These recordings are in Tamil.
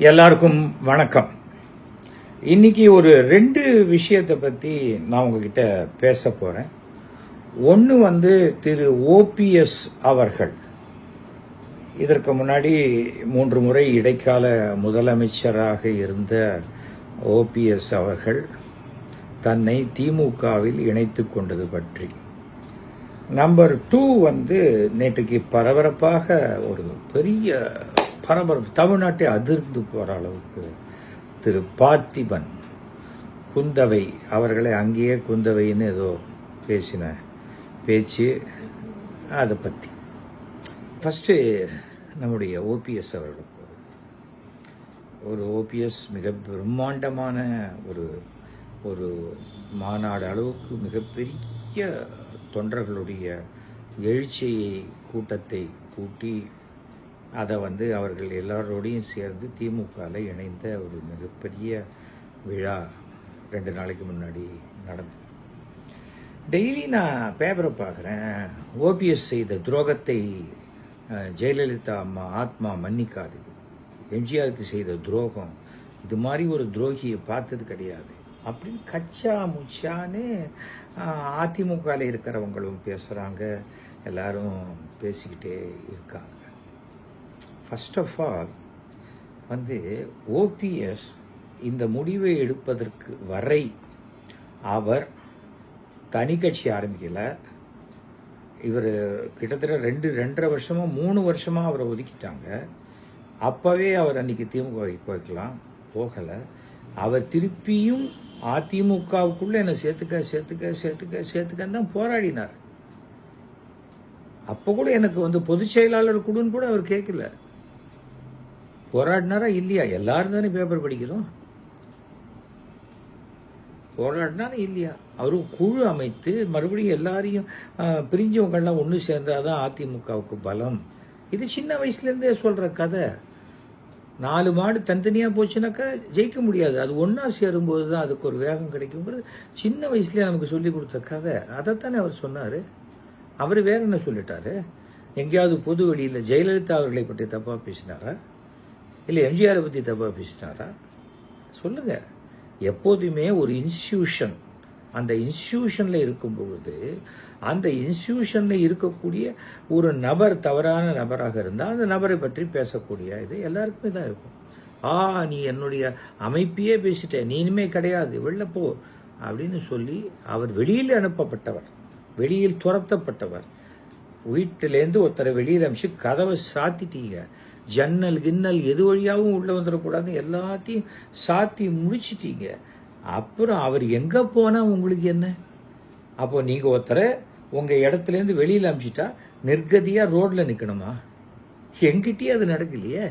எல்லாருக்கும் வணக்கம். இன்னைக்கு ஒரு 2 விஷயத்தை பற்றி நான் உங்ககிட்ட பேச போகிறேன். ஒன்று திரு ஓபிஎஸ் அவர்கள் இதற்கு முன்னாடி 3 முறை இடைக்கால முதலமைச்சராக இருந்த ஓபிஎஸ் அவர்கள் தன்னை திமுகவில் இணைத்து கொண்டது பற்றி. நம்பர் 2 நேற்றுக்கு பரபரப்பாக ஒரு பெரிய பரபரப்பு தமிழ்நாட்டை அதிர்ந்து போகிற அளவுக்கு திரு பார்த்திபன் குந்தவை அவர்களை அங்கேயே குந்தவைன்னு ஏதோ பேசின பேச்சு, அதை பற்றி ஃபஸ்ட்டு நம்முடைய ஓபிஎஸ் அவர்களுக்கு ஒரு ஓபிஎஸ் மிக பிரம்மாண்டமான ஒரு மாநாடு அளவுக்கு மிகப்பெரிய தொண்டர்களுடைய எழுச்சியை கூட்டத்தை கூட்டி அதை அவர்கள் எல்லாரோடையும் சேர்ந்து திமுகவில் இணைந்த ஒரு மிகப்பெரிய விழா 2 நாளைக்கு முன்னாடி நடந்தது. டெய்லி நான் பேப்பரை பார்க்குறேன். ஓபிஎஸ் செய்த துரோகத்தை ஜெயலலிதா அம்மா ஆத்மா மன்னிக்காது, எம்ஜிஆருக்கு செய்த துரோகம் இது மாதிரி ஒரு துரோகியை பார்த்தது கிடையாது அப்படின்னு கச்சா முச்சான்னு அதிமுகவில் இருக்கிறவங்களும் பேசுகிறாங்க, எல்லாரும் பேசிக்கிட்டே இருக்காங்க. ஃபர்ஸ்ட் ஆஃப் ஆல் ஓபிஎஸ் இந்த முடிவை எடுப்பதற்கு வரை அவர் தனி கட்சி ஆரம்பிக்கலை. இவர் கிட்டத்தட்ட 2.5 வருஷமா 3 வருஷமாக அவரை ஒதுக்கிட்டாங்க. அப்போவே அவர் அன்றைக்கி திமுக போய்க்கலாம், போகலை. அவர் திருப்பியும் அதிமுகவுக்குள்ளே என்னை சேர்த்துக்கன்னு தான் போராடினார். அப்போ கூட எனக்கு பொதுச் செயலாளர் கொடுன்னு கூட அவர் கேட்கல. போராடினாரா இல்லையா? எல்லாரும் தானே பேப்பர் படிக்கிறோம். போராடினாரா இல்லையா? அவரு குழு அமைத்து மறுபடியும் எல்லாரையும் பிரிஞ்சவங்கள்லாம் ஒன்று சேர்ந்தாதான் அதிமுகவுக்கு பலம். இது சின்ன வயசுலேருந்தே சொல்கிற கதை. 4 மாடு தனித்தனியாக போச்சுனாக்கா ஜெயிக்க முடியாது, அது ஒன்றா சேரும்போது தான் அதுக்கு ஒரு வேகம் கிடைக்குங்கிறது சின்ன வயசுலேயே நமக்கு சொல்லி கொடுத்த கதை. அதைத்தானே அவர் சொன்னார். அவர் வேற என்ன சொல்லிட்டாரு? எங்கேயாவது பொது வெளியில் ஜெயலலிதா அவர்களை பற்றி தப்பாக பேசினாரா, இல்லை எம்ஜிஆரை பற்றி தப்பாக பேசினாரா? சொல்லுங்க. எப்போதுமே ஒரு இன்ஸ்டிடியூஷன் அந்த இன்ஸ்டிடியூஷனில் இருக்கும்பொழுது அந்த இன்ஸ்டிடியூஷனில் இருக்கக்கூடிய ஒரு நபர் தவறான நபராக இருந்தால் அந்த நபரை பற்றி பேசக்கூடிய இது எல்லாருக்குமே தான் இருக்கும். நீ என்னுடைய அமைப்பையே பேசிட்ட, நீ இனிமே கிடையாது, வெளில போ அப்படின்னு சொல்லி அவர் வெளியில் அனுப்பப்பட்டவர், வெளியில் துரத்தப்பட்டவர். வீட்டிலேருந்து ஒருத்தரை வெளியில் அனுப்பிச்சு கதவை சாத்திட்டீங்க. ஜன்னல் கின்னல் எது வழியாகவும் உள்ளே வந்துடக்கூடாதுன்னு எல்லாத்தையும் சாத்தி முடிச்சிட்டீங்க. அப்புறம் அவர் எங்கே போனால் உங்களுக்கு என்ன? அப்போ நீங்கள் ஒருத்தரை உங்கள் இடத்துலேருந்து வெளியில் அனுப்பிச்சிட்டா நிர்கதியாக ரோட்டில் நிற்கணுமா? எங்கிட்டயே அது நடக்கலையே.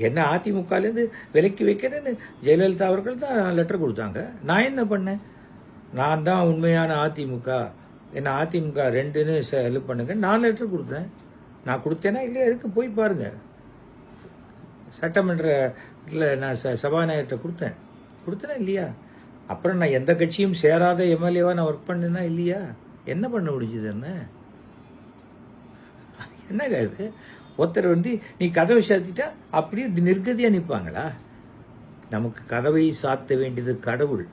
என்ன அதிமுகலேருந்து விலக்கி வைக்கிறேன்னு ஜெயலலிதா அவர்கள் தான் லெட்டர் கொடுத்தாங்க. நான் என்ன பண்ணேன்? நான் தான் உண்மையான அதிமுக, என்ன அதிமுக 2ன்னு ஹெல்ப் பண்ணுங்க நான் லெட்டர் கொடுத்தேன். நான் கொடுத்தேன்னா இல்லையா? இருக்கு, போய் பாருங்க. சட்டமன்றத்தில் நான் சபாநாயகர்கிட்ட கொடுத்தேனா இல்லையா? அப்புறம் நான் எந்த கட்சியும் சேராத எம்எல்ஏவா நான் ஒர்க் பண்ணேன்னா இல்லையா? என்ன பண்ண முடிஞ்சது? என்னங்க இது? ஒருத்தர் நீ கதவை சாத்திட்டா அப்படியே நிர்கதியாக நிற்பாங்களா? நமக்கு கதவை சாத்த வேண்டியது கடவுள்.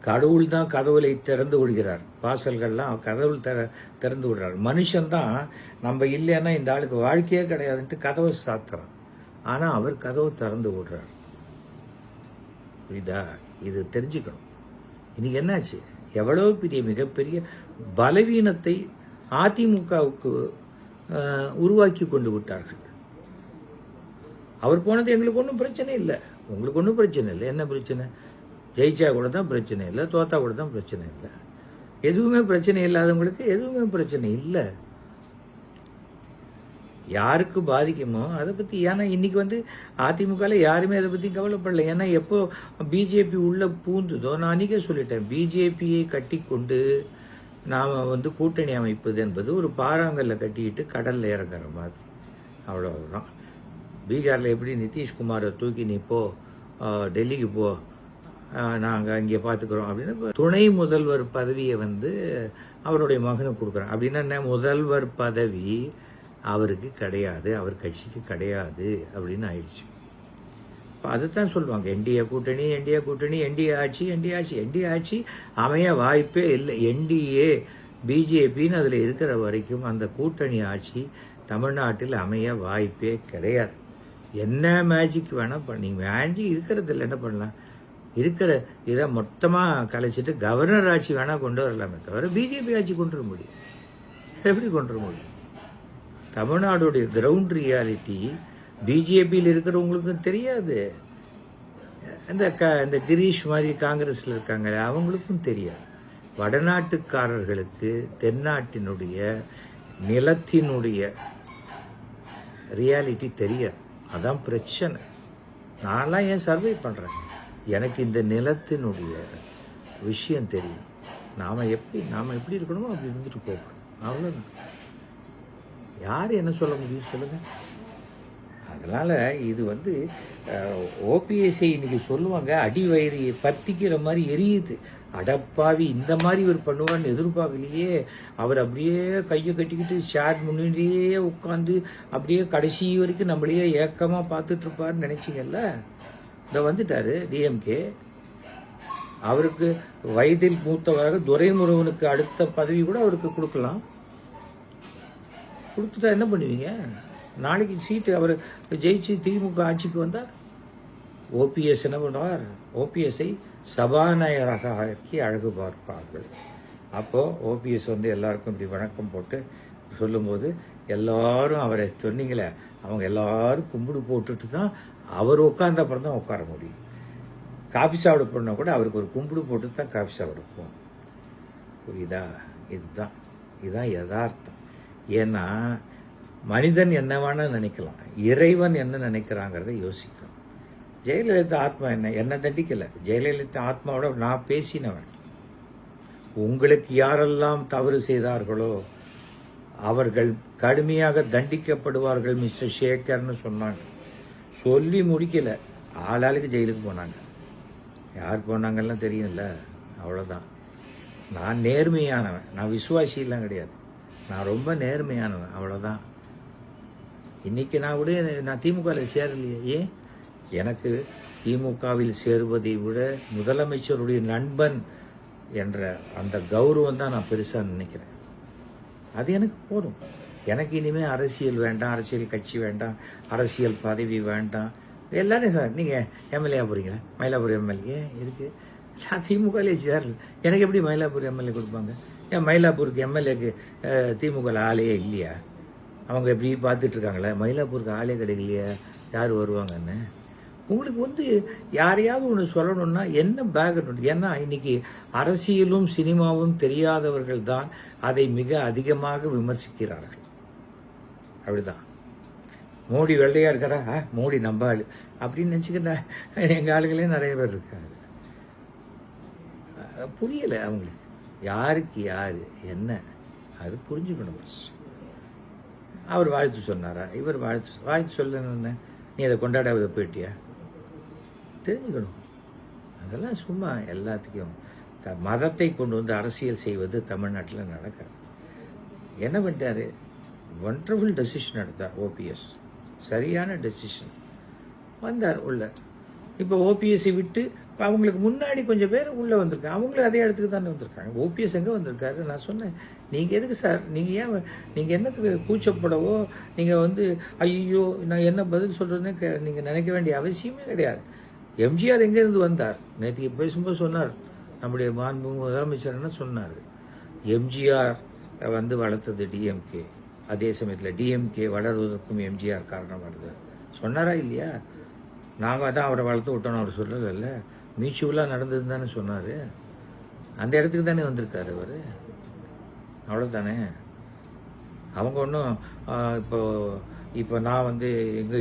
கடவுள் தான் கதவுளை திறந்து விடுகிறார், வாசல்கள்லாம் கடவுள் திறந்து விடுறார். மனுஷன்தான் நம்ம இல்லைன்னா இந்த ஆளுக்கு வாழ்க்கையே கிடையாதுன்ட்டு கதவை சாத்துறான். ஆனால் அவர் கதவை திறந்து விடுறார். புரியுதா? இது தெரிஞ்சுக்கணும். இன்னைக்கு என்னாச்சு? எவ்வளவு பெரிய மிகப்பெரிய பலவீனத்தை அதிமுகவுக்கு உருவாக்கி கொண்டு விட்டார்கள். அவர் போனது எங்களுக்கு ஒன்றும் பிரச்சனை இல்லை, உங்களுக்கு ஒன்றும் பிரச்சனை இல்லை. என்ன பிரச்சனை? ஜெயிச்சா கூட தான் பிரச்சனை இல்லை, தோத்தா கூட தான் பிரச்சனை இல்லை. எதுவுமே பிரச்சனை இல்லாதவங்களுக்கு எதுவுமே பிரச்சனை இல்லை. யாருக்கு பாதிக்குமோ அதை பற்றி. ஏன்னா இன்னைக்கு அதிமுகவில் யாருமே அதை பற்றி கவலைப்படல. ஏன்னா எப்போ பிஜேபி உள்ள பூந்துதோ, நான் அன்றைக்கே சொல்லிட்டேன், பிஜேபியை கட்டி கொண்டு நாம் கூட்டணி அமைப்பது என்பது ஒரு பாறாங்கல்ல கட்டிக்கிட்டு கடலில் இறங்குற மாதிரி, அவ்வளோதான். பீகாரில் எப்படி நிதிஷ்குமாரை தூக்கி நீ போ, டெல்லிக்கு போ, நாங்கள் இங்கே பார்த்துக்குறோம் அப்படின்னு துணை முதல்வர் பதவியை அவருடைய மகனுக்கு கொடுக்குறாங்க. அப்படின்னா என்ன? முதல்வர் பதவி அவருக்கு கிடையாது, அவர் கட்சிக்கு கிடையாது அப்படின்னு ஆயிடுச்சு. அதுதான் சொல்லுவாங்க, என்டிஏ கூட்டணி, என்டிஏ கூட்டணி, என்டிஏ ஆட்சி அமைய வாய்ப்பே இல்லை. என்டிஏ பிஜேபின்னு அதில் இருக்கிற வரைக்கும் அந்த கூட்டணி ஆட்சி தமிழ்நாட்டில் அமைய வாய்ப்பே கிடையாது. என்ன மேஜிக் வேணால் பண்ணி, மேஜிக் இருக்கிறதில்ல, என்ன பண்ணலாம், இருக்கிற இதை மொத்தமாக கலைச்சிட்டு கவர்னர் ஆட்சி வேணால் கொண்டு வரலாமே தவிர பிஜேபி ஆட்சி கொண்டு வர முடியும். எப்படி கொண்டு வர முடியும்? தமிழ்நாடுடைய கிரவுண்ட் ரியாலிட்டி பிஜேபியில் இருக்கிறவங்களுக்கும் தெரியாது, இந்த கிரீஷ் மாதிரி காங்கிரஸில் இருக்காங்க அவங்களுக்கும் தெரியாது. வடநாட்டுக்காரர்களுக்கு தென்னாட்டினுடைய நிலத்தினுடைய ரியாலிட்டி தெரியாது. அதான் பிரச்சனை. நான்லாம் ஏன் சர்வே பண்ணுறேன், எனக்கு இந்த நிலத்தினுடைய விஷயம் தெரியும். நாம் எப்படி இருக்கணுமோ அப்படி இருந்துட்டு போகிறோம், அவ்வளோதான். யார் என்ன சொல்ல முடியும் சொல்லுங்கள்? அதனால் இது ஓபிஎஸ்ஐ இன்னைக்கு சொல்லுவாங்க, அடி வயிறு பத்திக்கிற மாதிரி எரியுது. அடப்பாவி, இந்த மாதிரி இவர் பண்ணுவான்னு எதிர்பார்க்கலையே. அவர் அப்படியே கையை கட்டிக்கிட்டு ஷேர் முன்னாடியே உட்காந்து அப்படியே கடைசி வரைக்கும் நம்மளையே ஏக்கமாக பார்த்துட்டு இருப்பாருன்னு நினைச்சிங்கல்ல. இந்த வந்துட்டாரு டிஎம்கே. அவருக்கு வயதில் மூத்தவராக துரைமுருகனுக்கு அடுத்த பதவி கூட அவருக்கு கொடுக்கலாம். கொடுத்துட்டா என்ன பண்ணுவீங்க? நாளைக்கு சீட்டு அவர் ஜெயிச்சு திமுக ஆட்சிக்கு வந்தால் ஓபிஎஸ் என்ன பண்ணுவார்? ஓபிஎஸ்ஐ சபாநாயகராக ஆக்கி அழகு பார்ப்பார்கள். அப்போது ஓபிஎஸ் எல்லாருக்கும் இப்படி வணக்கம் போட்டு சொல்லும்போது எல்லாரும் அவரை சொன்னீங்களே, அவங்க எல்லாரும் கும்பிடு போட்டுட்டு தான் அவர் உட்கார்ந்த அப்புறம் தான் உட்கார முடியும். காஃபி சாப்பிட போனால் கூட அவருக்கு ஒரு கும்பிடு போட்டு தான் காஃபி சாப்பிட போகும். புரியுதா? இதுதான் யதார்த்தம். ஏன்னா மனிதன் என்ன வேணா நினைக்கலாம், இறைவன் என்ன நினைக்கிறாங்கிறத யோசிக்கணும். ஜெயலலிதா ஆத்மா என்ன தண்டிக்கலை. ஜெயலலிதா ஆத்மாவோட நான் பேசினவன். உங்களுக்கு யாரெல்லாம் தவறு செய்தார்களோ அவர்கள் கடுமையாக தண்டிக்கப்படுவார்கள் மிஸ்டர் சேகர்னு சொன்னாங்க. சொல்லி முடிக்கல, ஆளாளுக்கு ஜெயிலுக்கு போனாங்க. யார் போனாங்கலாம் தெரியும்ல, அவ்வளோதான். நான் நேர்மையானவன், நான் விசுவாசியெல்லாம் கிடையாது, நான் ரொம்ப நேர்மையானவன், அவ்வளோதான். இன்றைக்கி நான் திமுகவில் சேரலையே. ஏன்? எனக்கு திமுகவில் சேருவதை விட முதலமைச்சருடைய நண்பன் என்ற அந்த கௌரவம் தான் நான் பெருசாக நினைக்கிறேன். அது எனக்கு போதும். எனக்கு இனிமேல் அரசியல் வேண்டாம், அரசியல் கட்சி வேண்டாம், அரசியல் பதவி வேண்டாம். எல்லாரும் சார் நீங்கள் எம்எல்ஏ போகிறீங்களா? மயிலாப்பூர் எம்எல்ஏ இருக்கு. நான் திமுகவிலே சேரல, எனக்கு எப்படி மயிலாப்பூர் எம்எல்ஏ கொடுப்பாங்க? ஏன் மயிலாப்பூருக்கு எம்எல்ஏக்கு திமுகவில் ஆளே இல்லையா? அவங்க எப்படி பார்த்துட்டு இருக்காங்களே, மயிலாப்பூருக்கு ஆளே கிடைக்கலையா, யார் வருவாங்கன்னு. உங்களுக்கு யாரையாவது ஒன்று சொல்லணும்னா என்ன பேக்ரவுண்ட்? ஏன்னா இன்னைக்கு அரசியலும் சினிமாவும் தெரியாதவர்கள் தான் அதை மிக அதிகமாக விமர்சிக்கிறார்கள். அப்படிதான். மோடி வெள்ளையா இருக்காரா, மோடி நம்ப ஆளு அப்படின்னு நினச்சிக்கிட்டா எங்கள் ஆளுகளே நிறைய பேர் இருக்காங்க. புரியலை அவங்களுக்கு, யாருக்கு யார் என்ன அது புரிஞ்சுக்கணும். அவர் வாழ்த்து சொன்னாரா, இவர் வாழ்த்து சொல்லணுன்னு நீ அதை கொண்டாடாத போயிட்டியா? தெரிஞ்சுக்கணும். அதெல்லாம் சும்மா எல்லாத்துக்கும் மதத்தை கொண்டு அரசியல் செய்வது தமிழ்நாட்டில் நடக்காது. என்ன பண்ணிட்டாரு? ஒண்டர்ஃபுல் டெசிஷன் எடுத்தார் ஓபிஎஸ், சரியான டெசிஷன். வந்தார் உள்ள. இப்போ ஓபிஎஸ்ஸை விட்டு அவங்களுக்கு முன்னாடி கொஞ்சம் பேர் உள்ளே வந்திருக்காங்க, அவங்களும் அதே இடத்துக்கு தானே வந்திருக்காங்க. ஓபிஎஸ் எங்கே வந்திருக்காரு? நான் சொன்னேன், நீங்கள் எதுக்கு சார், நீங்கள் என்னத்துக்கு கூச்சப்படவோ, நீங்கள் ஐயோ நான் என்ன பதில் சொல்கிறேன்னு நீங்கள் நினைக்க வேண்டிய அவசியமே கிடையாது. எம்ஜிஆர் எங்கேருந்து வந்தார்? நேற்று பேசும்போது சொன்னார், நம்முடைய மாண்பு முதலமைச்சர் என்ன சொன்னார், எம்ஜிஆர் வளர்த்தது டிஎம்கே, அதே சமயத்தில் டிஎம்கே வளர்வதற்கும் எம்ஜிஆர் காரணமாக இருந்தார். சொன்னாரா இல்லையா? நாங்கள் தான் அவரை வளர்த்து விட்டோன்னு அவர் சொல்லலை, மியூச்சுவலாக நடந்ததுன்னு தானே சொன்னார். அந்த இடத்துக்கு தானே வந்திருக்காரு அவர், அவ்வளோதானே. அவங்க ஒன்றும் இப்போ நான்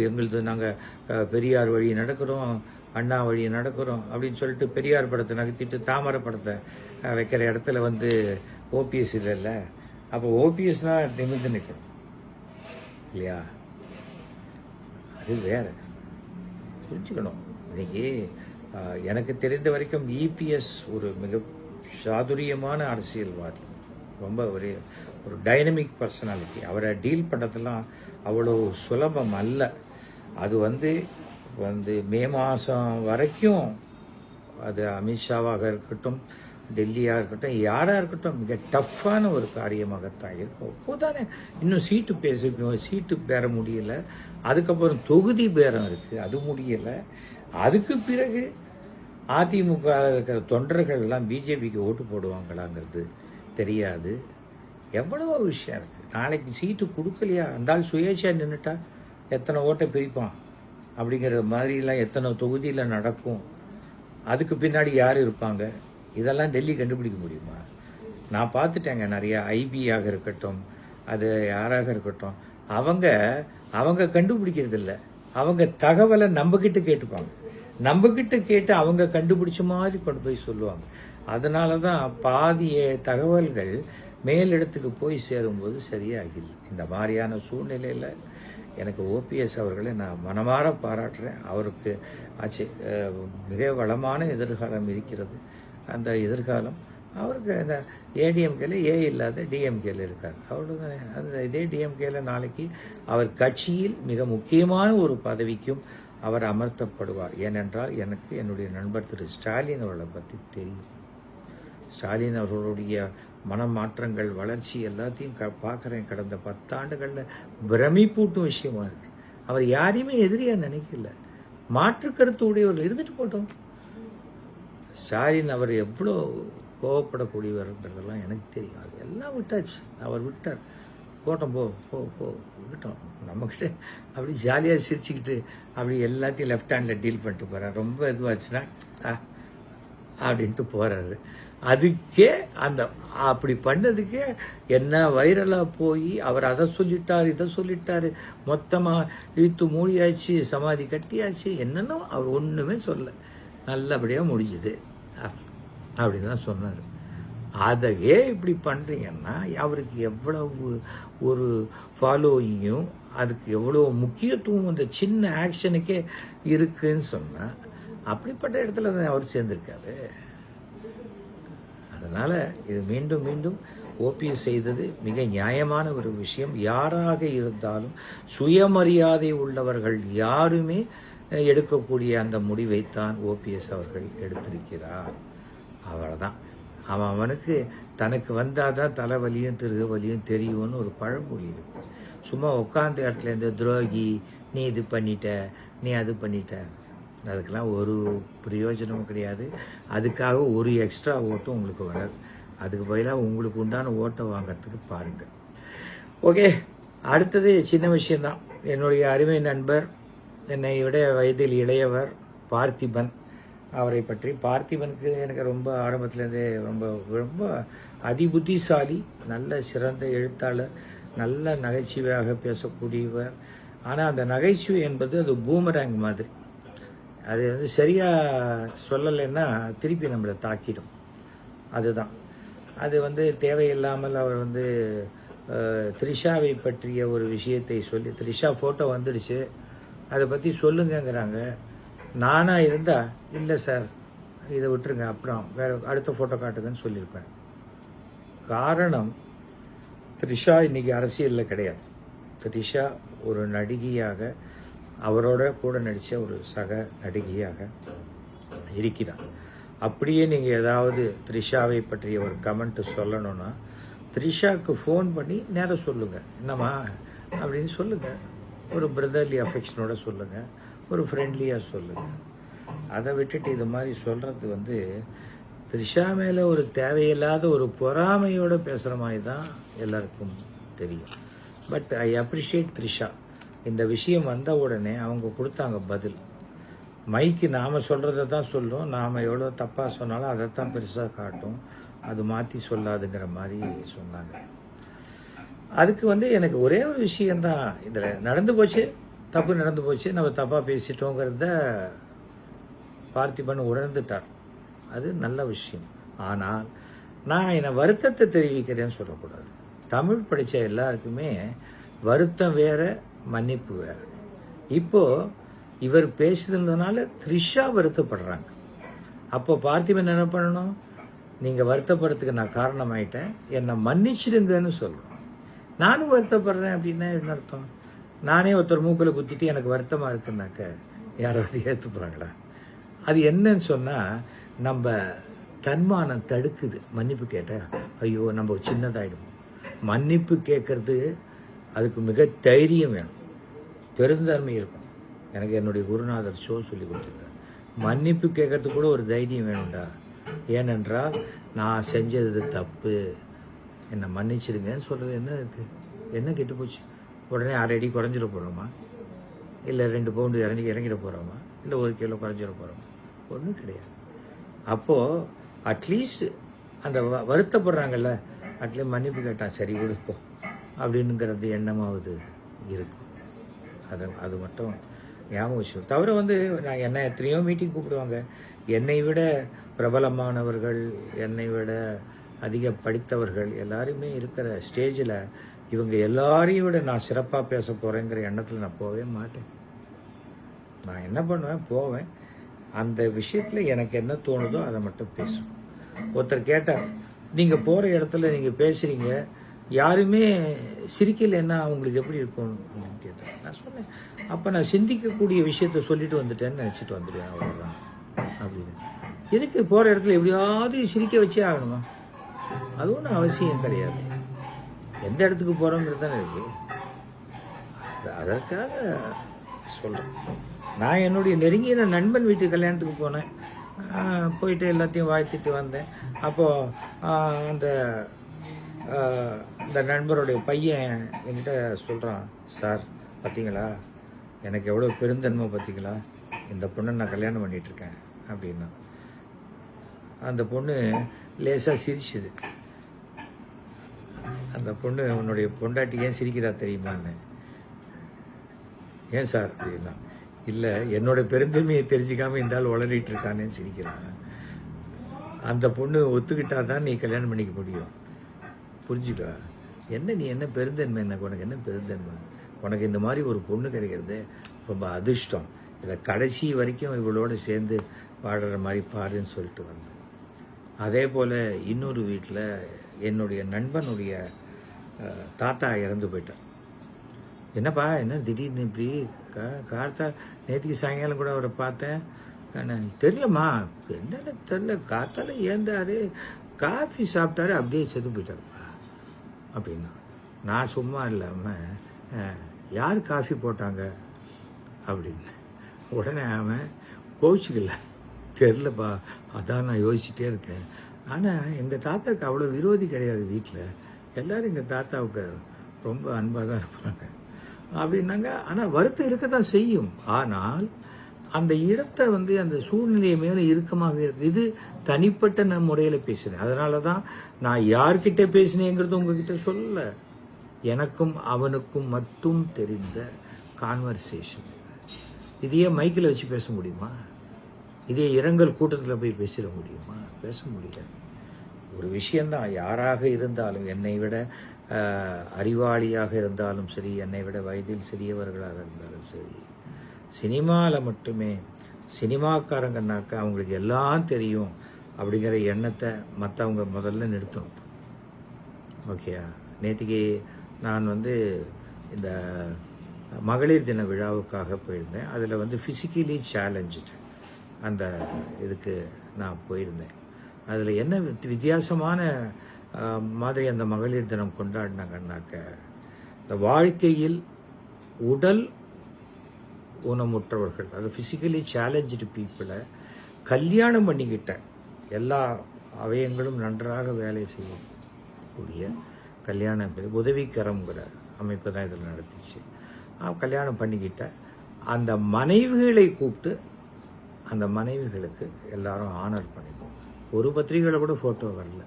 எங்களுது நாங்கள் பெரியார் வழி நடக்கிறோம், அண்ணா வழி நடக்கிறோம் அப்படின்னு சொல்லிட்டு பெரியார் படத்தை நகர்த்திட்டு தாமரை படத்தை வைக்கிற இடத்துல ஓபிஎஸ் இல்லைல்ல. அப்போ ஓபிஎஸ்னால் நிமிர்ந்து நிற்கணும் இல்லையா? அது வேற புரிஞ்சுக்கணும். இன்னைக்கு எனக்கு தெரிந்த வரைக்கும் இபிஎஸ் ஒரு மிக சாதுரியமான அரசியல்வாதி, ரொம்ப ஒரு டைனமிக் பர்சனாலிட்டி. அவரை டீல் பண்ணுறதுலாம் அவ்வளோ சுலபம் அல்ல. அது வந்து மே மாதம் வரைக்கும் அது அமித்ஷாவாக இருக்கட்டும், டெல்லியாக இருக்கட்டும், யாராக இருக்கட்டும் மிக டஃப்பான ஒரு காரியமாகத்தான் இருக்கும். அப்போதானே இன்னும் சீட்டு பெற முடியல. அதுக்கப்புறம் தொகுதி பேரம் இருக்குது, அது முடியலை. அதுக்கு பிறகு அதிமுக இருக்கிற தொண்டர்கள் எல்லாம் பிஜேபிக்கு ஓட்டு போடுவாங்களாங்கிறது தெரியாது. எவ்வளவோ விஷயம் இருக்குது. நாளைக்கு சீட்டு கொடுக்கலையா, அந்தாலும் சுயேட்சையாக நின்றுட்டா எத்தனை ஓட்டை பிரிப்பான் அப்படிங்கிற மாதிரிலாம் எத்தனை தொகுதியில் நடக்கும். அதுக்கு பின்னாடி யார் இருப்பாங்க, இதெல்லாம் டெல்லி கண்டுபிடிக்க முடியுமா? நான் பார்த்துட்டேங்க நிறையா. ஐபியாக இருக்கட்டும், அது யாராக இருக்கட்டும், அவங்க கண்டுபிடிக்கிறது இல்லை. அவங்க தகவலை நம்மக்கிட்ட கேட்டுப்பாங்க. நம்மக்கிட்ட கேட்டு அவங்க கண்டுபிடிச்ச மாதிரி கொண்டு போய் சொல்லுவாங்க. அதனால தான் பாதி தகவல்கள் மேலிடத்துக்கு போய் சேரும்போது சரியாகில்லை. இந்த மாதிரியான சூழ்நிலையில் எனக்கு ஓபிஎஸ் அவர்களை நான் மனமாற பாராட்டுறேன். அவருக்கு மிக வளமான எதிர்காலம் இருக்கிறது. அந்த எதிர்காலம் அவருக்கு அந்த ஏடிஎம்கேல இல்லாத டிஎம்கேல இருக்கார். அவ்வளோதானே. அந்த இதே டிஎம்கேல நாளைக்கு அவர் கட்சியில் மிக முக்கியமான ஒரு பதவிக்கும் அவர் அமர்த்தப்படுவார். ஏனென்றால் எனக்கு என்னுடைய நண்பர் திரு ஸ்டாலின் அவர்களை பற்றி தெரியும். ஸ்டாலின் அவர்களுடைய மனமாற்றங்கள், வளர்ச்சி எல்லாத்தையும் பார்க்குறேன். கடந்த 10 ஆண்டுகளில் பிரமிப்பூட்டும் விஷயமா இருக்குது. அவர் யாரையுமே எதிரியாக நினைக்கல. மாற்று கருத்து உடையவர்கள் இருந்துட்டு போட்டோம். ஸ்டாலின் அவர் எவ்வளோ கோவப்படக்கூடியவர்ன்றதெல்லாம் எனக்கு தெரியும். அது எல்லாம் விட்டாச்சு, அவர் விட்டார். போட்டோம், போ விட்டோம். நம்மக்கிட்ட அப்படி ஜாலியாக சிரிச்சுக்கிட்டு அப்படி எல்லாத்தையும் லெஃப்ட் ஹேண்டில் டீல் பண்ணிட்டு போகிறார். ரொம்ப இதுவாச்சுன்னா அப்படின்ட்டு போகிறாரு. அதுக்கே அப்படி பண்ணதுக்கே என்ன வைரலாக போய் அவர் அதை சொல்லிட்டார், இதை சொல்லிட்டாரு, மொத்தமாக இழுத்து மூடியாச்சு, சமாதி கட்டியாச்சு, என்னென்னோ அவர் ஒன்றுமே சொல்ல, நல்லபடியாக முடிஞ்சுது அப்படின்னு தான் சொன்னார். அதையே இப்படி பண்ணுறீங்கன்னா அவருக்கு எவ்வளவு ஒரு ஃபாலோயிங்கும், அதுக்கு எவ்வளோ முக்கியத்துவம் அந்த சின்ன ஆக்ஷனுக்கே இருக்குன்னு சொன்னால், அப்படிப்பட்ட இடத்துல தான் அவர் சேர்ந்திருக்காரு. அதனால் இது மீண்டும் மீண்டும் ஓபிஎஸ் செய்தது மிக நியாயமான ஒரு விஷயம். யாராக இருந்தாலும் சுயமரியாதை உள்ளவர்கள் யாருமே எடுக்கக்கூடிய அந்த முடிவைத்தான் ஓபிஎஸ் அவர்கள் எடுத்திருக்கிறார். அவ்வளோதான். அவனுக்கு தனக்கு வந்தால் தான் தலைவலியும் திருவலியும் தெரியும்னு ஒரு பழமொழி இருக்கு. சும்மா உட்காந்த இடத்துல இந்த துரோகி, நீ இது பண்ணிட்ட, நீ அது பண்ணிட்ட, அதுக்கெல்லாம் ஒரு பிரயோஜனமும் கிடையாது. அதுக்காக ஒரு எக்ஸ்ட்ரா ஓட்டும் உங்களுக்கு வராது. அதுக்கு பதிலாக உங்களுக்கு உண்டான ஓட்டை வாங்கிறதுக்கு பாருங்கள். ஓகே, அடுத்தது சின்ன விஷயந்தான். என்னுடைய அருமை நண்பர், என்னை விட வயதில் இளையவர் பார்த்திபன் அவரை பற்றி. பார்த்திபனுக்கு எனக்கு ரொம்ப ஆரம்பத்துலேருந்தே ரொம்ப ரொம்ப அதிபுத்திசாலி, நல்ல சிறந்த எழுத்தாளர், நல்ல நகைச்சுவையாக பேசக்கூடியவர். ஆனால் அந்த நகைச்சுவை என்பது அது பூமராங் மாதிரி. அது வந்து சரியாக சொல்லலைன்னா திருப்பி நம்மளை தாக்கிடும். அதுதான் அது வந்து தேவையில்லாமல் அவர் வந்து த்ரிஷாவை பற்றிய ஒரு விஷயத்தை சொல்லி, த்ரிஷா ஃபோட்டோ வந்துடுச்சு, அதை பற்றி சொல்லுங்கங்கிறாங்க. நானாக இருந்தால் இல்லை சார் இதை விட்டுருங்க, அப்புறம் வேறு அடுத்த ஃபோட்டோ காட்டுங்கன்னு சொல்லியிருப்பேன். காரணம், த்ரிஷா இன்றைக்கி அரசியலில் கிடையாது. த்ரிஷா ஒரு நடிகையாக, அவரோட கூட நடித்த ஒரு சக நடிகையாக இருக்கிறார். அப்படியே நீங்கள் ஏதாவது த்ரிஷாவை பற்றிய ஒரு கமெண்ட்டு சொல்லணும்னா த்ரிஷாவுக்கு ஃபோன் பண்ணி நேரம் சொல்லுங்கள், என்னம்மா அப்படின்னு சொல்லுங்கள். ஒரு பிரதர்லி அஃபெக்ஷனோட சொல்லுங்கள், ஒரு ஃப்ரெண்ட்லியாக சொல்லுங்கள். அதை விட்டுட்டு இது மாதிரி சொல்கிறது வந்து த்ரிஷா மேலே ஒரு தேவையில்லாத ஒரு பொறாமையோடு பேசுகிற மாதிரி தான் எல்லாருக்கும் தெரியும். But I appreciate Trisha. இந்த விஷயம் வந்த உடனே அவங்க கொடுத்தாங்க பதில். மைக்கு நாம் சொல்கிறத தான் சொல்லும், நாம் எவ்வளோ தப்பாக சொன்னாலும் அதைத்தான் பெருசாக காட்டும், அது மாற்றி சொல்லாதுங்கிற மாதிரி சொன்னாங்க. அதுக்கு வந்து எனக்கு ஒரே ஒரு விஷயந்தான் இதில் நடந்து போச்சு, தப்பு நடந்து போச்சு, நம்ம தப்பாக பேசிட்டோங்கிறத பார்த்திபன் உணர்ந்துட்டார். அது நல்ல விஷயம். ஆனால் நான் என்னை வருத்தத்தை தெரிவிக்கிறேன்னு சொல்லக்கூடாது. தமிழ் படித்த எல்லாருக்குமே வருத்தம் வேறு, மன்னிப்பு வேறு. இப்போது இவர் பேசுறதுனால த்ரிஷா வருத்தப்படுறாங்க. அப்போ பார்த்திபன் என்ன பண்ணணும், நீங்கள் வருத்தப்படுறதுக்கு நான் காரணமாயிட்டேன், என்னை மன்னிச்சிடுங்கன்னு சொல்லணும். நானும் வருத்தப்படுறேன் அப்படின்னா என்ன அர்த்தம்? நானே ஒருத்தர் மூக்கில் குத்திட்டு எனக்கு வருத்தமாக இருக்குன்னாக்க யாராவது ஏற்றுப்பாங்களா? அது என்னன்னு சொன்னால், நம்ம தன்மானம் தடுக்குது. மன்னிப்பு கேட்டால் ஐயோ நம்ம சின்னதாகிடும். மன்னிப்பு கேட்கறது அதுக்கு மிக தைரியம் வேணும், பெருந்தன்மை இருக்கும். எனக்கு என்னுடைய குருநாதர் சொல்லி கொடுத்துருக்கார். மன்னிப்பு கேட்கறதுக்கு கூட ஒரு தைரியம் வேணும்டா. ஏனென்றால் நான் செஞ்சது தப்பு, என்னை மன்னிச்சிருங்கன்னு சொல்கிறது என்ன இருக்குது? என்ன கெட்டு போச்சு? உடனே 6 அடி குறைஞ்சிட போகிறோமா? இல்லை 2 பவுண்டு இறங்கிட போகிறோமா? இல்லை 1 கிலோ குறைஞ்சிட போகிறோமா? ஒன்றும் கிடையாது. அப்போது அட்லீஸ்ட் அந்த வருத்தப்படுறாங்கல்ல, அட்லீஸ்ட் மன்னிப்பு கேட்டான் சரி கொடுப்போம் அப்படின்னுங்கிறது எண்ணமாவது இருக்கும். அது மட்டும் ஞாபகம் வச்சுக்கணும். தவிர நான் என்னை எத்தனையோ மீட்டிங் கூப்பிடுவாங்க. என்னை விட பிரபலமானவர்கள், என்னை விட அதிக படித்தவர்கள் எல்லாருமே இருக்கிற ஸ்டேஜில் இவங்க எல்லாரையும் விட நான் சிறப்பாக பேச போகிறேங்கிற எண்ணத்தில் நான் போகவே மாட்டேன். நான் என்ன பண்ணுவேன், போவேன். அந்த விஷயத்தில் எனக்கு என்ன தோணுதோ அதை மட்டும் பேசுவேன். ஒருத்தர் கேட்டார், நீங்கள் போகிற இடத்துல நீங்கள் பேசுகிறீங்க, யாருமே சிரிக்கலைன்னா அவங்களுக்கு எப்படி இருக்கும் அப்படின்னு கேட்டேன். நான் சொன்னேன், அப்போ நான் சிந்திக்கக்கூடிய விஷயத்த சொல்லிட்டு வந்துட்டேன்னு நினச்சிட்டு வந்துடுவேன், அவ்வளோதான் அப்படின்னு. எதுக்கு போகிற இடத்துல எப்படியாவது சிரிக்க வச்சே ஆகணுமா? அது ஒன்றும் அவசியம் கிடையாது. எந்த இடத்துக்கு போகிறோங்கிறது தானே இருக்குது. அதற்காக சொல்கிறேன். நான் என்னுடைய நெருங்கிய நண்பன் வீட்டு கல்யாணத்துக்கு போனேன். போயிட்டு எல்லாத்தையும் வாழ்த்திட்டு வந்தேன். அப்போது அந்த நண்பருடைய பையன் என்கிட்ட சொல்கிறான், சார் பார்த்தீங்களா எனக்கு எவ்வளோ பெருந்தன்மை பார்த்தீங்களா, இந்த பொண்ணை நான் கல்யாணம் பண்ணிகிட்ருக்கேன் அப்படின்னா. அந்த பொண்ணு லேசாக சிரிச்சுது. அந்த பொண்ணு, உன்னுடைய பொண்டாட்டி ஏன் சிரிக்கிறா தெரியுமான்னு. ஏன் சார் அப்படின்னா, இல்லை என்னோடய பெருந்தன்மையை தெரிஞ்சிக்காமல் இந்த ஆள் வளரிட்டு இருக்கானேன்னு சிரிக்கிறான். அந்த பொண்ணு ஒத்துக்கிட்டா தான் நீ கல்யாணம் பண்ணிக்க முடியும். புரிஞ்சுக்கா. நீ என்ன பெருந்தன்மை, எனக்கு உனக்கு என்ன பெருந்தன்மை? உனக்கு இந்த மாதிரி ஒரு பொண்ணு கிடைக்கிறது ரொம்ப அதிர்ஷ்டம். இதை கடைசி வரைக்கும் இவளோடு சேர்ந்து வாடுற மாதிரி பாருன்னு சொல்லிட்டு வந்தேன். அதே போல் இன்னொரு வீட்டில் என்னுடைய நண்பனுடைய தாத்தா இறந்து போயிட்டார். என்னப்பா என்ன திடீர்னு இப்படி கார்த்தா, நேற்றுக்கு சாயங்காலம் கூட அவரை பார்த்தேன். தெரியலம்மா, என்னென்ன தெரில, காத்தால ஏந்தாரு, காஃபி சாப்பிட்டாரு, அப்படியே செத்து போயிட்டாருப்பா அப்படின்னா. நான் சும்மா இல்லாமல் யார் காஃபி போட்டாங்க அப்படின்னு. உடனே அவன் கோவிச்சுக்கல, தெரிலப்பா, அதான் நான் யோசிச்சுட்டே இருக்கேன். ஆனால் எங்கள் தாத்தாவுக்கு அவ்வளோ விரோதி கிடையாது வீட்டில். எல்லோரும் எங்கள் தாத்தாவுக்கு ரொம்ப அன்பாக தான் இருப்பாங்க அப்படின்னாங்க. ஆனால் வருத்தம் இருக்க தான் செய்யும். ஆனால் அந்த இடத்தை அந்த சூழ்நிலையை மேலே இறுக்கமாக இருக்கு. இது தனிப்பட்ட நான் முறையில் பேசுகிறேன். அதனால தான் நான் யார்கிட்ட பேசினேங்கிறது உங்ககிட்ட சொல்ல. எனக்கும் அவனுக்கும் மட்டும் தெரிந்த கான்வர்சேஷன். இதையே மைக்கில் வச்சு பேச முடியுமா? இதே இரங்கல் கூட்டத்தில் போய் பேசிட முடியுமா? பேச முடியாது. ஒரு விஷயந்தான், யாராக இருந்தாலும், என்னை விட அறிவாளியாக இருந்தாலும் சரி, என்னை விட வயதில் சிறியவர்களாக இருந்தாலும் சரி, சினிமாவில் மட்டுமே சினிமாக்காரங்கன்னாக்கா அவங்களுக்கு எல்லாம் தெரியும் அப்படிங்கிற எண்ணத்தை மற்றவங்க முதல்ல நிறுத்தணும். ஓகேயா? நேற்றுக்கு நான் இந்த மகளிர் தின விழாவுக்காக போயிருந்தேன். அதில் ஃபிசிக்கலி சேலஞ்சு அந்த இதுக்கு நான் போயிருந்தேன். அதில் என்ன வித்தியாசமான மாதிரி அந்த மகளிர் தினம் கொண்டாடினாங்கன்னாக்க, இந்த வாழ்க்கையில் உடல் ஊனமுற்றவர்கள், அது ஃபிசிக்கலி சேலஞ்சு பீப்புளை கல்யாணம் பண்ணிக்கிட்ட, எல்லா அவயங்களும் நன்றாக வேலை செய்யக்கூடிய கல்யாண உதவிக்கரம்ங்கிற அமைப்பு தான் இதில் நடத்திச்சு. கல்யாணம் பண்ணிக்கிட்ட அந்த மனைவிகளை கூப்பிட்டு அந்த மனைவிகளுக்கு எல்லாரும் ஆனர் பண்ணிப்போம். ஒரு பத்திரிகையில் கூட ஃபோட்டோ வரல.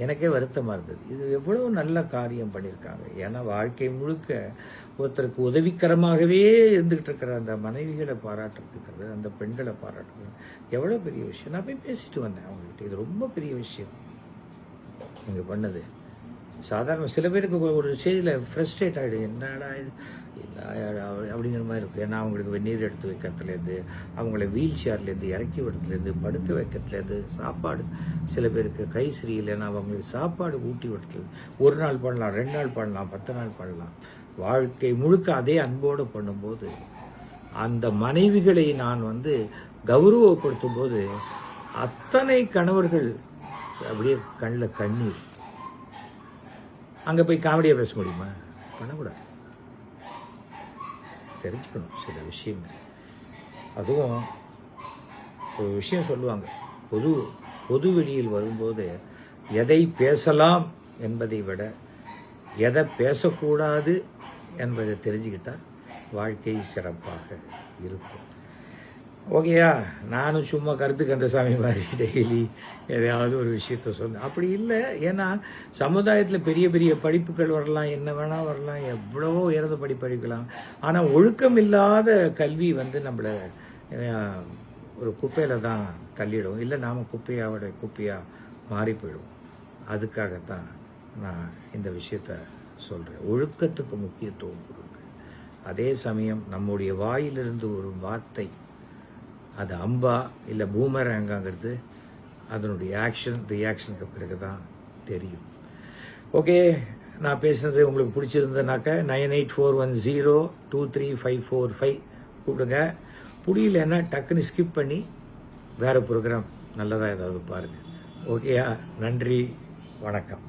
எனக்கே வருத்தமாக இருந்தது. இது எவ்வளோ நல்ல காரியம் பண்ணியிருக்காங்க. ஏன்னா வாழ்க்கை முழுக்க ஒருத்தருக்கு உதவிக்கரமாகவே இருந்துக்கிட்டு இருக்கிற அந்த மனைவிகளை பாராட்டுறதுக்கிறது, அந்த பெண்களை பாராட்டுறது எவ்வளோ பெரிய விஷயம். நான் போய் பேசிட்டு வந்தேன் அவங்ககிட்ட. இது ரொம்ப பெரிய விஷயம் நீங்கள் பண்ணது. சாதாரண சில பேருக்கு ஒரு ஸ்டேஜில் ஃப்ரஸ்ட்ரேட் ஆகிடும். என்னடா இது அப்படிங்கிற மாதிரி இருக்கும். ஏன்னா அவங்களுக்கு வெந்நீர் எடுத்து வைக்கிறதுலேருந்து, அவங்கள வீல் சேர்லேருந்து இறக்கி விடுறதுலேருந்து, படுக்க வைக்கிறதுலேருந்து, சாப்பாடு சில பேருக்கு கை சரியில்லைன்னா அவங்களுக்கு சாப்பாடு ஊட்டி விடுறது. 1 நாள் பண்ணலாம், 2 நாள் பண்ணலாம், 10 நாள் பண்ணலாம். வாழ்க்கை முழுக்க அதே அன்போடு பண்ணும்போது, அந்த மனைவிகளை நான் கௌரவப்படுத்தும் போது அத்தனை கணவர்கள் அப்படியே கண்ணில் கண்ணீர். அங்கே போய் காமெடியாக பேச முடியுமா? பண்ணக்கூடாது. தெரிஞ்சுக்கணும் சில விஷயங்கள். அதுவும் ஒரு விஷயம் சொல்லுவாங்க, பொது வெளியில் வரும்போது எதை பேசலாம் என்பதை விட எதை பேசக்கூடாது என்பதை தெரிஞ்சுக்கிட்டால் வாழ்க்கை சிறப்பாக இருக்கும். ஓகேயா? நானும் சும்மா கருத்து கந்தசாமி மாதிரி டெய்லி எதையாவது ஒரு விஷயத்த சொன்னேன். அப்படி இல்லை. ஏன்னா சமுதாயத்தில் பெரிய பெரிய படிப்புகள் வரலாம், என்ன வேணால் வரலாம், எவ்வளவோ உயர்ந்த படிக்கலாம். ஆனால் ஒழுக்கம் இல்லாத கல்வி நம்மளை ஒரு குப்பையில் தான் தள்ளிடும். இல்லை நாம் குப்பையாக மாறி போயிடும். அதுக்காகத்தான் நான் இந்த விஷயத்த சொல்கிறேன். ஒழுக்கத்துக்கு முக்கியத்துவம் கொடுங்க. அதே சமயம் நம்முடைய வாயிலிருந்து ஒரு வார்த்தை அது அம்பா இல்லை பூமரங்காங்கிறது அதனுடைய ரியாக்ஷனுக்கு பிறகு தான் தெரியும். ஓகே, நான் பேசுனது உங்களுக்கு பிடிச்சிருந்ததுனாக்கா 9841023545 கூப்பிடுங்க. புரியலன்னா டக்குன்னு ஸ்கிப் பண்ணி வேறு ப்ரோக்ராம் நல்லதாக ஏதாவது பாருங்கள். ஓகேயா? நன்றி, வணக்கம்.